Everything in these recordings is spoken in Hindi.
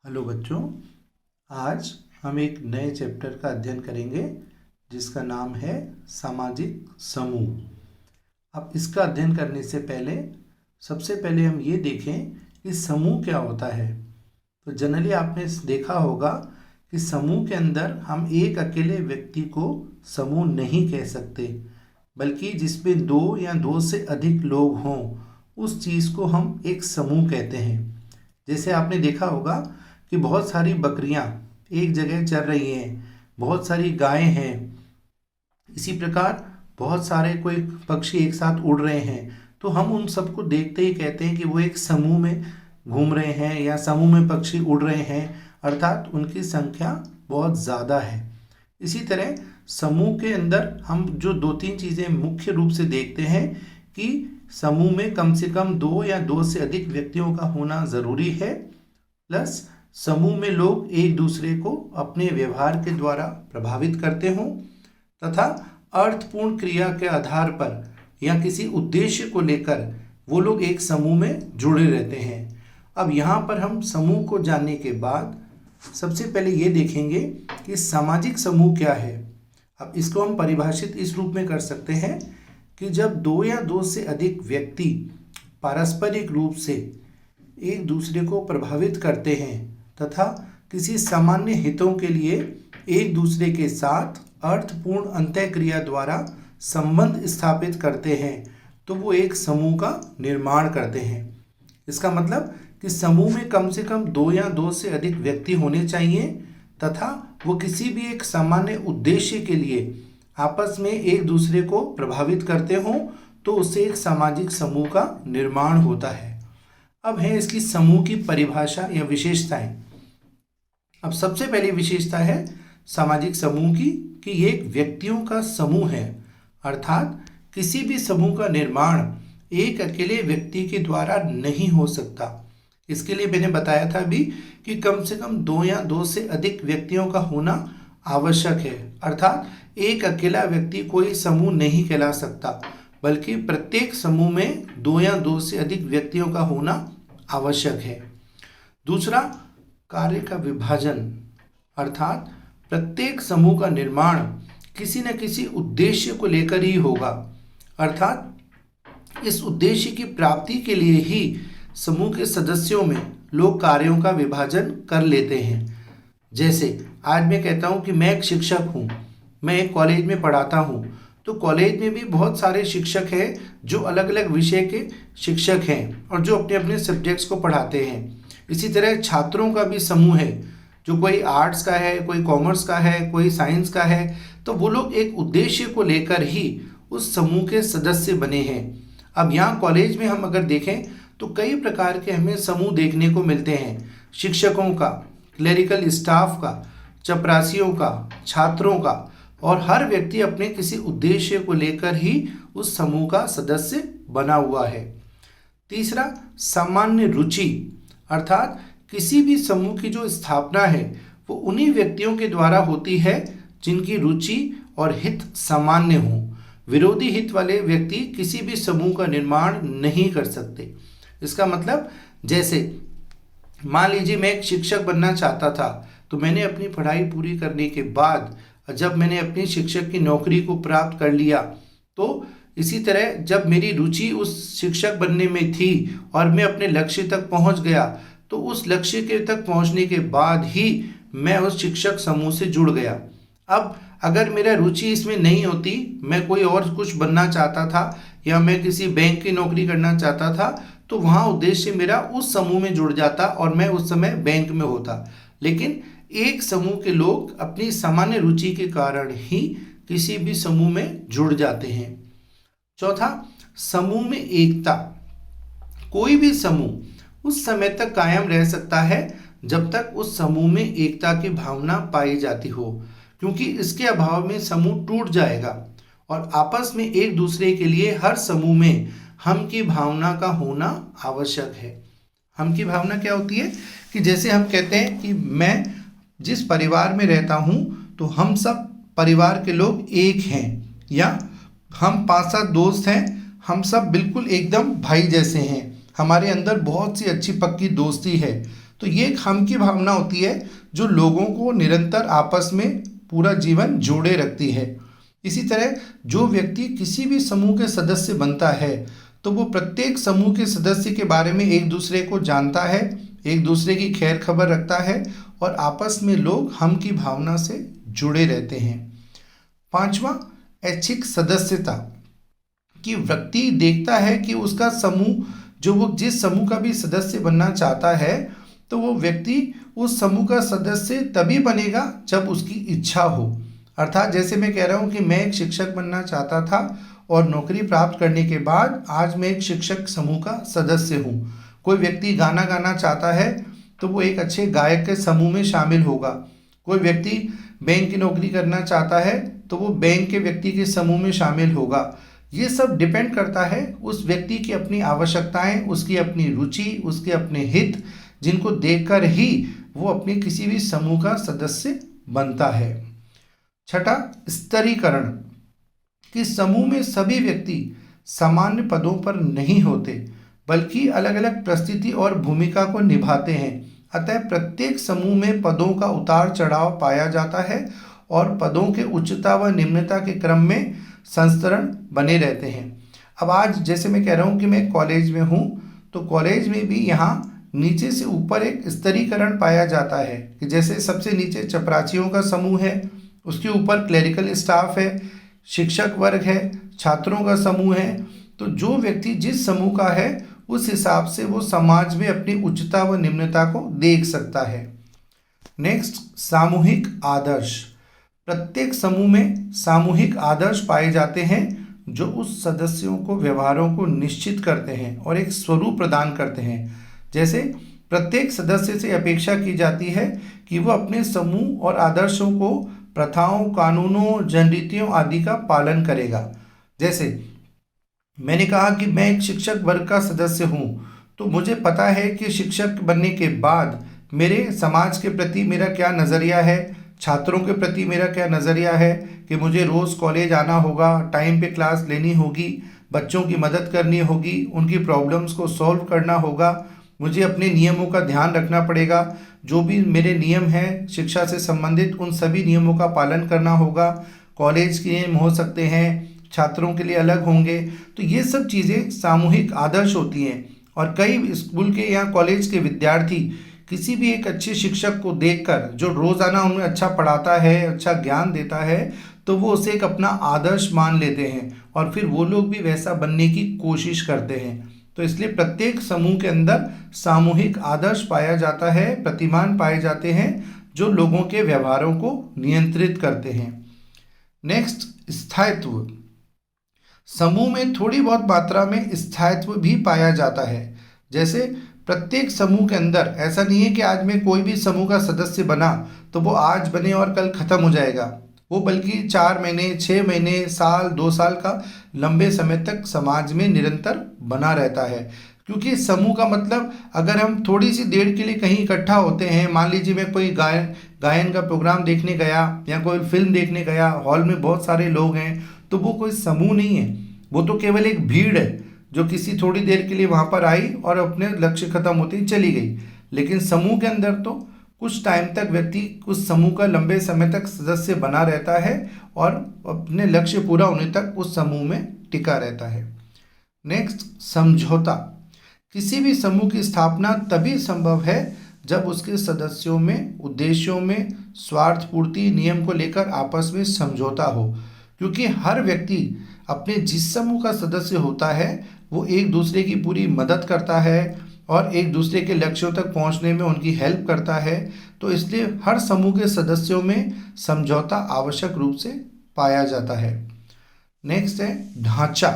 हेलो बच्चों, आज हम एक नए चैप्टर का अध्ययन करेंगे जिसका नाम है सामाजिक समूह। अब इसका अध्ययन करने से पहले सबसे पहले हम ये देखें कि समूह क्या होता है। तो जनरली आपने देखा होगा कि समूह के अंदर हम एक अकेले व्यक्ति को समूह नहीं कह सकते, बल्कि जिसमें दो या दो से अधिक लोग हों उस चीज़ को हम एक समूह कहते हैं। जैसे आपने देखा होगा कि बहुत सारी बकरियां एक जगह चर रही हैं, बहुत सारी गायें हैं, इसी प्रकार बहुत सारे कोई पक्षी एक साथ उड़ रहे हैं, तो हम उन सबको देखते ही कहते हैं कि वो एक समूह में घूम रहे हैं या समूह में पक्षी उड़ रहे हैं, अर्थात उनकी संख्या बहुत ज़्यादा है। इसी तरह समूह के अंदर हम जो दो तीन चीज़ें मुख्य रूप से देखते हैं कि समूह में कम से कम दो या दो से अधिक व्यक्तियों का होना ज़रूरी है, प्लस समूह में लोग एक दूसरे को अपने व्यवहार के द्वारा प्रभावित करते हों तथा अर्थपूर्ण क्रिया के आधार पर या किसी उद्देश्य को लेकर वो लोग एक समूह में जुड़े रहते हैं। अब यहाँ पर हम समूह को जानने के बाद सबसे पहले ये देखेंगे कि सामाजिक समूह क्या है। अब इसको हम परिभाषित इस रूप में कर सकते हैं कि जब दो या दो से अधिक व्यक्ति पारस्परिक रूप से एक दूसरे को प्रभावित करते हैं तथा किसी सामान्य हितों के लिए एक दूसरे के साथ अर्थपूर्ण अंतःक्रिया द्वारा संबंध स्थापित करते हैं, तो वो एक समूह का निर्माण करते हैं। इसका मतलब कि समूह में कम से कम दो या दो से अधिक व्यक्ति होने चाहिए तथा वो किसी भी एक सामान्य उद्देश्य के लिए आपस में एक दूसरे को प्रभावित करते हों, तो उससे एक सामाजिक समूह का निर्माण होता है। अब है इसकी समूह की परिभाषा या विशेषताएं। अब सबसे पहली विशेषता है सामाजिक समूह की कि ये एक व्यक्तियों का समूह है, अर्थात किसी भी समूह का निर्माण एक अकेले व्यक्ति के द्वारा नहीं हो सकता। इसके लिए मैंने बताया था भी कि कम से कम दो या दो से अधिक व्यक्तियों का होना आवश्यक है, अर्थात एक अकेला व्यक्ति कोई समूह नहीं कहला सकता, बल्कि प्रत्येक समूह में दो या दो से अधिक व्यक्तियों का होना आवश्यक है। दूसरा, कार्य का विभाजन, अर्थात प्रत्येक समूह का निर्माण किसी न किसी उद्देश्य को लेकर ही होगा, अर्थात इस उद्देश्य की प्राप्ति के लिए ही समूह के सदस्यों में लोग कार्यों का विभाजन कर लेते हैं। जैसे आज मैं कहता हूँ कि मैं एक शिक्षक हूँ, मैं एक कॉलेज में पढ़ाता हूँ, तो कॉलेज में भी बहुत सारे शिक्षक हैं जो अलग अलग विषय के शिक्षक हैं और जो अपने अपने सब्जेक्ट्स को पढ़ाते हैं। इसी तरह छात्रों का भी समूह है, जो कोई आर्ट्स का है, कोई कॉमर्स का है, कोई साइंस का है, तो वो लोग एक उद्देश्य को लेकर ही उस समूह के सदस्य बने हैं। अब यहाँ कॉलेज में हम अगर देखें तो कई प्रकार के हमें समूह देखने को मिलते हैं, शिक्षकों का, क्लेरिकल स्टाफ का, चपरासियों का, छात्रों का, और हर व्यक्ति अपने किसी उद्देश्य को लेकर ही उस समूह का सदस्य बना हुआ है। तीसरा, सामान्य रुचि, अर्थात किसी भी समूह की जो स्थापना है वो उन्हीं व्यक्तियों के द्वारा होती है जिनकी रुचि और हित सामान्य हो। विरोधी हित वाले व्यक्ति किसी भी समूह का निर्माण नहीं कर सकते। इसका मतलब जैसे मान लीजिए मैं एक शिक्षक बनना चाहता था, तो मैंने अपनी पढ़ाई पूरी करने के बाद जब मैंने अपनी शिक्षक की नौकरी को प्राप्त कर लिया, तो इसी तरह जब मेरी रुचि उस शिक्षक बनने में थी और मैं अपने लक्ष्य तक पहुंच गया, तो उस लक्ष्य के तक पहुंचने के बाद ही मैं उस शिक्षक समूह से जुड़ गया। अब अगर मेरा रुचि इसमें नहीं होती, मैं कोई और कुछ बनना चाहता था या मैं किसी बैंक की नौकरी करना चाहता था, तो वहाँ उद्देश्य मेरा उस समूह में जुड़ जाता और मैं उस समय बैंक में होता। लेकिन एक समूह के लोग अपनी सामान्य रुचि के कारण ही किसी भी समूह में जुड़ जाते हैं। चौथा, समूह में एकता। कोई भी समूह उस समय तक कायम रह सकता है जब तक उस समूह में एकता की भावना पाई जाती हो, क्योंकि इसके अभाव में समूह टूट जाएगा और आपस में एक दूसरे के लिए हर समूह में हम की भावना का होना आवश्यक है। हम की भावना क्या होती है कि जैसे हम कहते हैं कि मैं जिस परिवार में रहता हूँ तो हम सब परिवार के लोग एक हैं, या हम 5-7 दोस्त हैं, हम सब बिल्कुल एकदम भाई जैसे हैं, हमारे अंदर बहुत सी अच्छी पक्की दोस्ती है। तो ये एक हम की भावना होती है जो लोगों को निरंतर आपस में पूरा जीवन जोड़े रखती है। इसी तरह जो व्यक्ति किसी भी समूह के सदस्य बनता है तो वो प्रत्येक समूह के सदस्य के बारे में एक दूसरे को जानता है, एक दूसरे की खैर खबर रखता है और आपस में लोग हम की भावना से जुड़े रहते हैं। पांचवा, ऐच्छिक सदस्यता कि व्यक्ति देखता है कि उसका समूह, जो वो जिस समूह का भी सदस्य बनना चाहता है, तो वो व्यक्ति उस समूह का सदस्य तभी बनेगा जब उसकी इच्छा हो। अर्थात जैसे मैं कह रहा हूँ कि मैं एक शिक्षक बनना चाहता था और नौकरी प्राप्त करने के बाद आज मैं एक शिक्षक समूह का सदस्य हूँ। कोई व्यक्ति गाना गाना चाहता है तो वो एक अच्छे गायक के समूह में शामिल होगा। कोई व्यक्ति बैंक की नौकरी करना चाहता है तो वो बैंक के व्यक्ति के समूह में शामिल होगा। ये सब डिपेंड करता है उस व्यक्ति की अपनी आवश्यकताएं, उसकी अपनी रुचि, उसके अपने हित, जिनको देखकर ही वो अपने किसी भी समूह का सदस्य बनता है। छठा, स्तरीकरण कि समूह में सभी व्यक्ति सामान्य पदों पर नहीं होते बल्कि अलग अलग परिस्थिति और भूमिका को निभाते हैं। अतः प्रत्येक समूह में पदों का उतार चढ़ाव पाया जाता है और पदों के उच्चता व निम्नता के क्रम में संस्तरण बने रहते हैं। अब आज जैसे मैं कह रहा हूँ कि मैं कॉलेज में हूँ, तो कॉलेज में भी यहाँ नीचे से ऊपर एक स्तरीकरण पाया जाता है कि जैसे सबसे नीचे चपरासियों का समूह है, उसके ऊपर क्लेरिकल स्टाफ है, शिक्षक वर्ग है, छात्रों का समूह है। तो जो व्यक्ति जिस समूह का है उस हिसाब से वो समाज में अपनी उच्चता व निम्नता को देख सकता है। नेक्स्ट, सामूहिक आदर्श। प्रत्येक समूह में सामूहिक आदर्श पाए जाते हैं जो उस सदस्यों को व्यवहारों को निश्चित करते हैं और एक स्वरूप प्रदान करते हैं। जैसे प्रत्येक सदस्य से अपेक्षा की जाती है कि वह अपने समूह और आदर्शों को प्रथाओं, कानूनों, जनरीतियों आदि का पालन करेगा। जैसे मैंने कहा कि मैं एक शिक्षक वर्ग का सदस्य हूँ, तो मुझे पता है कि शिक्षक बनने के बाद मेरे समाज के प्रति मेरा क्या नज़रिया है, छात्रों के प्रति मेरा क्या नज़रिया है कि मुझे रोज़ कॉलेज आना होगा, टाइम पे क्लास लेनी होगी, बच्चों की मदद करनी होगी, उनकी प्रॉब्लम्स को सॉल्व करना होगा, मुझे अपने नियमों का ध्यान रखना पड़ेगा, जो भी मेरे नियम हैं शिक्षा से संबंधित उन सभी नियमों का पालन करना होगा। कॉलेज के नियम हो सकते हैं, छात्रों के लिए अलग होंगे। तो ये सब चीज़ें सामूहिक आदर्श होती हैं और कई स्कूल के या कॉलेज के विद्यार्थी किसी भी एक अच्छे शिक्षक को देखकर, जो रोज़ाना उन्हें अच्छा पढ़ाता है, अच्छा ज्ञान देता है, तो वो उसे एक अपना आदर्श मान लेते हैं और फिर वो लोग भी वैसा बनने की कोशिश करते हैं। तो इसलिए प्रत्येक समूह के अंदर सामूहिक आदर्श पाया जाता है, प्रतिमान पाए जाते हैं जो लोगों के व्यवहारों को नियंत्रित करते हैं। नेक्स्ट, स्थायित्व। समूह में थोड़ी बहुत मात्रा में स्थायित्व भी पाया जाता है। जैसे प्रत्येक समूह के अंदर ऐसा नहीं है कि आज मैं कोई भी समूह का सदस्य बना तो वो आज बने और कल खत्म हो जाएगा। वो बल्कि 4 महीने, 6 महीने, साल, 2 साल का लंबे समय तक समाज में निरंतर बना रहता है। क्योंकि समूह का मतलब, अगर हम थोड़ी सी देर के लिए कहीं इकट्ठा होते हैं, मान लीजिए मैं कोई गायन का प्रोग्राम देखने गया या कोई फिल्म देखने गया, हॉल में बहुत सारे लोग हैं, तो वो कोई समूह नहीं है, वो तो केवल एक भीड़ है जो किसी थोड़ी देर के लिए वहाँ पर आई और अपने लक्ष्य खत्म होते ही चली गई। लेकिन समूह के अंदर तो कुछ टाइम तक व्यक्ति उस समूह का लंबे समय तक सदस्य बना रहता है और अपने लक्ष्य पूरा होने तक उस समूह में टिका रहता है। नेक्स्ट, समझौता। किसी भी समूह की स्थापना तभी संभव है जब उसके सदस्यों में उद्देश्यों में स्वार्थ पूर्ति, नियम को लेकर आपस में समझौता हो। क्योंकि हर व्यक्ति अपने जिस समूह का सदस्य होता है वो एक दूसरे की पूरी मदद करता है और एक दूसरे के लक्ष्यों तक पहुंचने में उनकी हेल्प करता है। तो इसलिए हर समूह के सदस्यों में समझौता आवश्यक रूप से पाया जाता है। नेक्स्ट है ढांचा,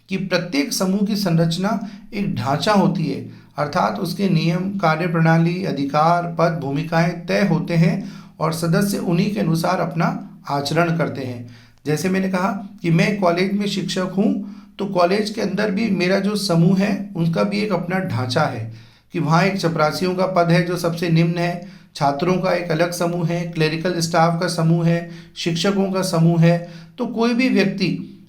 कि प्रत्येक समूह की संरचना एक ढांचा होती है, अर्थात उसके नियम, कार्यप्रणाली, अधिकार, पद, भूमिकाएं तय होते हैं और सदस्य उन्हीं के अनुसार अपना आचरण करते हैं। जैसे मैंने कहा कि मैं कॉलेज में शिक्षक हूँ, तो कॉलेज के अंदर भी मेरा जो समूह है उनका भी एक अपना ढांचा है कि वहाँ एक चपरासियों का पद है जो सबसे निम्न है, छात्रों का एक अलग समूह है, क्लेरिकल स्टाफ का समूह है, शिक्षकों का समूह है। तो कोई भी व्यक्ति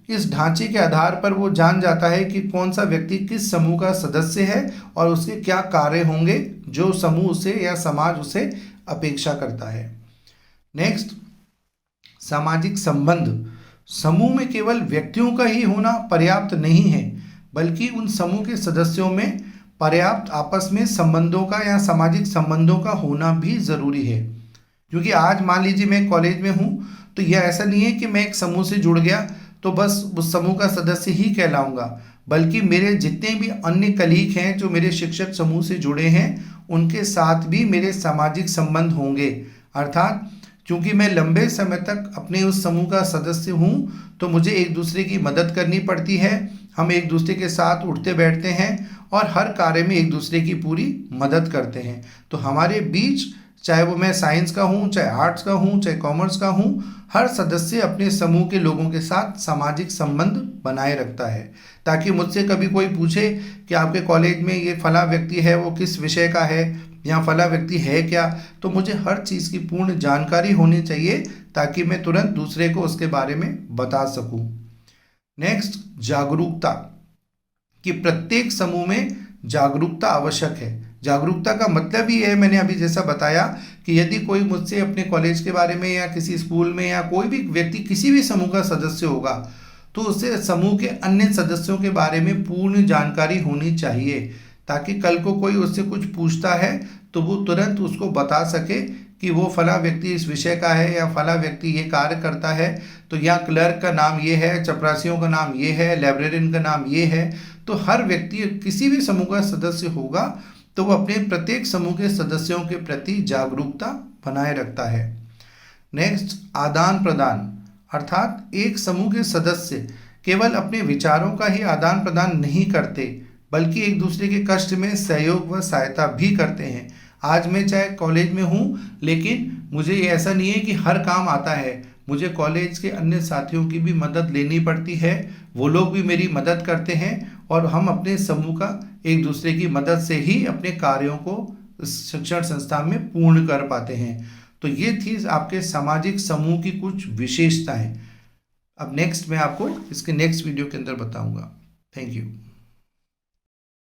इस ढांचे के आधार पर वो जान जाता है कि कौन सा व्यक्ति किस समूह का सदस्य है और उसके क्या कार्य होंगे जो समूह से या समाज उसे अपेक्षा करता है। नेक्स्ट, सामाजिक संबंध। समूह में केवल व्यक्तियों का ही होना पर्याप्त नहीं है, बल्कि उन समूह के सदस्यों में पर्याप्त आपस में संबंधों का या सामाजिक संबंधों का होना भी ज़रूरी है। क्योंकि आज मान लीजिए मैं कॉलेज में हूँ, तो यह ऐसा नहीं है कि मैं एक समूह से जुड़ गया तो बस उस समूह का सदस्य ही कहलाऊंगा, बल्कि मेरे जितने भी अन्य कलीग हैं जो मेरे शिक्षक समूह से जुड़े हैं उनके साथ भी मेरे सामाजिक संबंध होंगे। अर्थात क्योंकि मैं लंबे समय तक अपने उस समूह का सदस्य हूँ तो मुझे एक दूसरे की मदद करनी पड़ती है, हम एक दूसरे के साथ उठते बैठते हैं और हर कार्य में एक दूसरे की पूरी मदद करते हैं। तो हमारे बीच, चाहे वो मैं साइंस का हूँ, चाहे आर्ट्स का हूँ, चाहे कॉमर्स का हूँ, हर सदस्य अपने समूह के लोगों के साथ सामाजिक संबंध बनाए रखता है, ताकि मुझसे कभी कोई पूछे कि आपके कॉलेज में ये फला व्यक्ति है, वो किस विषय का है या फला व्यक्ति है क्या, तो मुझे हर चीज़ की पूर्ण जानकारी होनी चाहिए ताकि मैं तुरंत दूसरे को उसके बारे में बता सकूं। नेक्स्ट, जागरूकता। कि प्रत्येक समूह में जागरूकता आवश्यक है। जागरूकता का मतलब ही है, मैंने अभी जैसा बताया, कि यदि कोई मुझसे अपने कॉलेज के बारे में या किसी स्कूल में या कोई भी व्यक्ति किसी भी समूह का सदस्य होगा तो उसे समूह के अन्य सदस्यों के बारे में पूर्ण जानकारी होनी चाहिए, ताकि कल को कोई उससे कुछ पूछता है तो वो तुरंत उसको बता सके कि वो फला व्यक्ति इस विषय का है या फला व्यक्ति ये कार्य करता है, तो यहाँ क्लर्क का नाम ये है, चपरासियों का नाम ये है, लाइब्रेरियन का नाम ये है। तो हर व्यक्ति किसी भी समूह का सदस्य होगा तो वो अपने प्रत्येक समूह के सदस्यों के प्रति जागरूकता बनाए रखता है। नेक्स्ट, आदान प्रदान। अर्थात एक समूह के सदस्य केवल अपने विचारों का ही आदान प्रदान नहीं करते, बल्कि एक दूसरे के कष्ट में सहयोग व सहायता भी करते हैं। आज मैं चाहे कॉलेज में हूँ, लेकिन मुझे ये ऐसा नहीं है कि हर काम आता है, मुझे कॉलेज के अन्य साथियों की भी मदद लेनी पड़ती है, वो लोग भी मेरी मदद करते हैं और हम अपने समूह का एक दूसरे की मदद से ही अपने कार्यों को शिक्षण संस्थान में पूर्ण कर पाते हैं। तो ये थी आपके सामाजिक समूह की कुछ विशेषताएं। अब नेक्स्ट मैं आपको इसके नेक्स्ट वीडियो के अंदर बताऊंगा। Thank you.